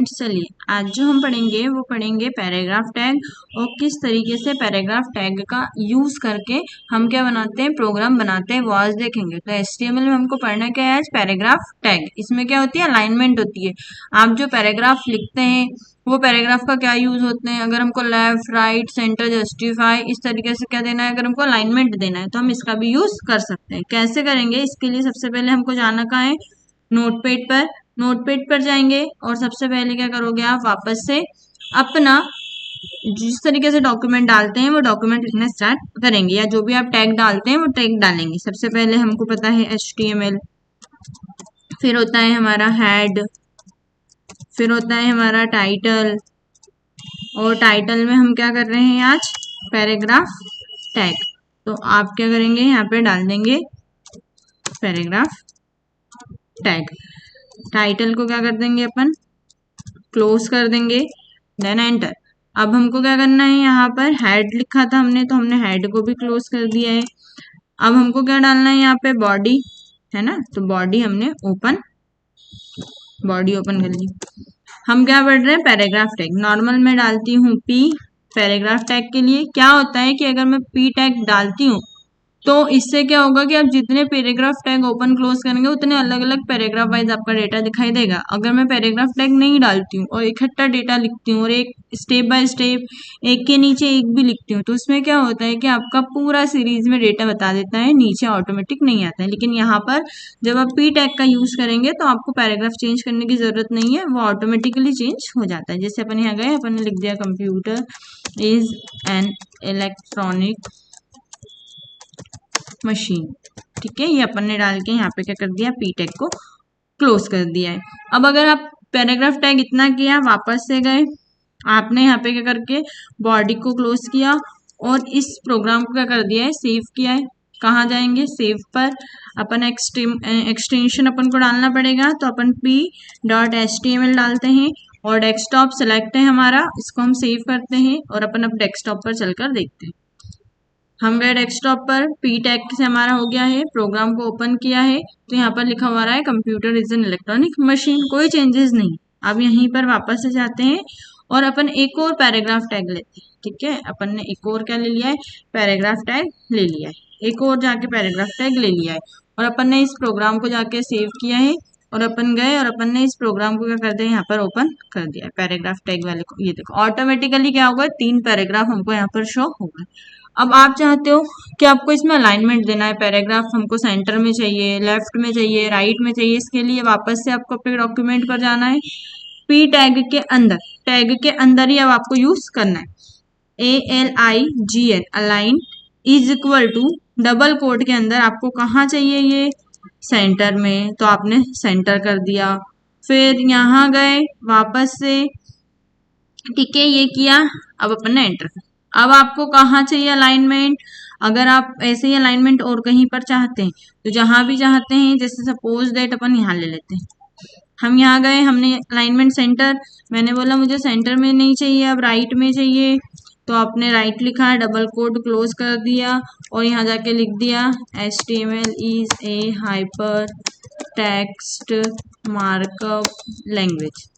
चलिए आज जो हम पढ़ेंगे वो पढ़ेंगे पैराग्राफ टैग और किस तरीके से पैराग्राफ टैग का यूज करके हम क्या बनाते हैं, प्रोग्राम बनाते हैं, वो आज देखेंगे। तो HTML में हमको पढ़ना क्या है आज, पैराग्राफ टैग। इसमें क्या होती है, अलाइनमेंट होती है। आप जो पैराग्राफ लिखते हैं वो पैराग्राफ का क्या यूज होते हैं, अगर हमको लेफ्ट राइट सेंटर जस्टिफाई इस तरीके से क्या देना है, अगर हमको अलाइनमेंट देना है तो हम इसका भी यूज कर सकते हैं। कैसे करेंगे, इसके लिए सबसे पहले हमको जाना कहाँ है, नोटपैड पर। नोटपैड पर जाएंगे और सबसे पहले क्या करोगे आप, वापस से अपना जिस तरीके से डॉक्यूमेंट डालते हैं वो डॉक्यूमेंट लिखना स्टार्ट करेंगे, या जो भी आप टैग डालते हैं वो टैग डालेंगे। सबसे पहले हमको पता है HTML, फिर होता है हमारा हेड, फिर होता है हमारा टाइटल, और टाइटल में हम क्या कर रहे हैं आज, पैराग्राफ टैग। तो आप क्या करेंगे, यहाँ पे डाल देंगे पैराग्राफ टैग। टाइटल को क्या कर देंगे अपन, क्लोज कर देंगे, देन एंटर। अब हमको क्या करना है, यहाँ पर हेड लिखा था हमने तो हमने हेड को भी क्लोज कर दिया है। अब हमको क्या डालना है, यहाँ पे बॉडी है ना, तो बॉडी हमने बॉडी ओपन कर ली। हम क्या पढ़ रहे हैं, पैराग्राफ टैग। नॉर्मल में डालती हूँ P पैराग्राफ टैग के लिए। क्या होता है कि अगर मैं P टैग डालती हूँ तो इससे क्या होगा कि आप जितने पैराग्राफ टैग ओपन क्लोज करेंगे उतने अलग अलग पैराग्राफ वाइज आपका डेटा दिखाई देगा। अगर मैं पैराग्राफ टैग नहीं डालती हूँ और इकट्ठा डेटा लिखती हूँ और एक स्टेप बाय स्टेप एक के नीचे एक भी लिखती हूँ तो उसमें क्या होता है कि आपका पूरा सीरीज में डेटा बता देता है, नीचे ऑटोमेटिक नहीं आता है। लेकिन यहाँ पर जब आप P टैग का यूज करेंगे तो आपको पैराग्राफ चेंज करने की जरूरत नहीं है, वो ऑटोमेटिकली चेंज हो जाता है। जैसे अपन यहाँ गए, अपन ने लिख दिया computer is an electronic machine, ठीक है। ये अपन ने डाल के यहाँ पे क्या कर दिया, P टैग को क्लोज कर दिया है। अब अगर आप पैराग्राफ टैग इतना किया, वापस से गए, आपने यहाँ पे क्या करके बॉडी को क्लोज किया और इस प्रोग्राम को क्या कर दिया है, सेव किया है। कहाँ जाएंगे, सेव पर। अपन एक्सटेंशन अपन को डालना पड़ेगा, तो अपन p.html डालते हैं और डेस्कटॉप सेलेक्ट है हमारा, इसको हम सेव करते हैं और अपन अब डेस्कटॉप पर चलकर देखते हैं। हम गए डेस्कटॉप पर, P टैग से हमारा हो गया है, प्रोग्राम को ओपन किया है तो यहाँ पर लिखा हुआ रहा है computer is an electronic machine, कोई चेंजेस नहीं। अब यहीं पर वापस से जाते हैं और अपन एक और पैराग्राफ टैग लेते हैं, ठीक है। अपन ने एक और क्या ले लिया है, पैराग्राफ टैग ले लिया है, एक और जाके पैराग्राफ टैग ले लिया है और अपन ने इस प्रोग्राम को जाके सेव किया है और अपन गए और अपन ने इस प्रोग्राम को क्या कर दिया, यहाँ पर ओपन कर दिया है पैराग्राफ टैग वाले को। ये देखो ऑटोमेटिकली क्या होगा, 3 पैराग्राफ हमको यहाँ पर शो होगा। अब आप चाहते हो कि आपको इसमें अलाइनमेंट देना है, पैराग्राफ हमको सेंटर में चाहिए, लेफ्ट में चाहिए, राइट में चाहिए। इसके लिए वापस से आपको अपने डॉक्यूमेंट पर जाना है, P टैग के अंदर ही अब आपको यूज करना है। ALIGN align is equal to double quote के अंदर आपको कहाँ चाहिए, ये सेंटर में, तो आपने सेंटर कर दिया। फिर यहाँ गए वापस से, ठीक है, ये किया। अब अपन ने एंटर। अब आपको कहाँ चाहिए अलाइनमेंट, अगर आप ऐसे ही अलाइनमेंट और कहीं पर चाहते हैं तो जहां भी चाहते हैं, जैसे सपोज दैट अपन यहाँ ले लेते हैं, हम यहाँ गए, हमने अलाइनमेंट सेंटर, मैंने बोला मुझे सेंटर में नहीं चाहिए, अब राइट में चाहिए, तो आपने राइट लिखा, डबल कोट क्लोज कर दिया और यहाँ जाके लिख दिया HTML is a hyper text markup language,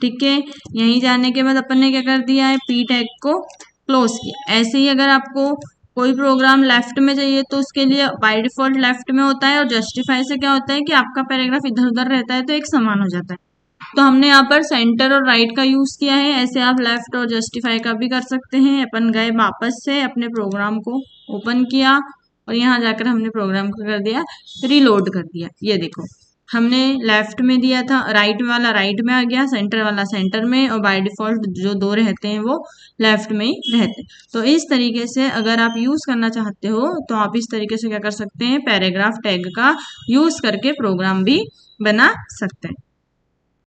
ठीक है। यहीं जाने के बाद अपन ने क्या कर दिया है, P टैग को क्लोज किया। ऐसे ही अगर आपको कोई प्रोग्राम लेफ्ट में चाहिए तो उसके लिए बाय डिफॉल्ट लेफ्ट में होता है, और जस्टिफाई से क्या होता है कि आपका पैराग्राफ इधर उधर रहता है तो एक समान हो जाता है। तो हमने यहाँ पर सेंटर और राइट का यूज किया है, ऐसे आप लेफ्ट और जस्टिफाई का भी कर सकते हैं। अपन गए वापस से अपने प्रोग्राम को ओपन किया और यहाँ जाकर हमने प्रोग्राम को कर दिया, रीलोड कर दिया। ये देखो हमने लेफ्ट में दिया था, राइट वाला राइट में आ गया, सेंटर वाला सेंटर में, और बाय डिफॉल्ट जो 2 रहते हैं वो लेफ्ट में ही रहते हैं। तो इस तरीके से अगर आप यूज करना चाहते हो तो आप इस तरीके से क्या कर सकते हैं, पैराग्राफ टैग का यूज करके प्रोग्राम भी बना सकते हैं।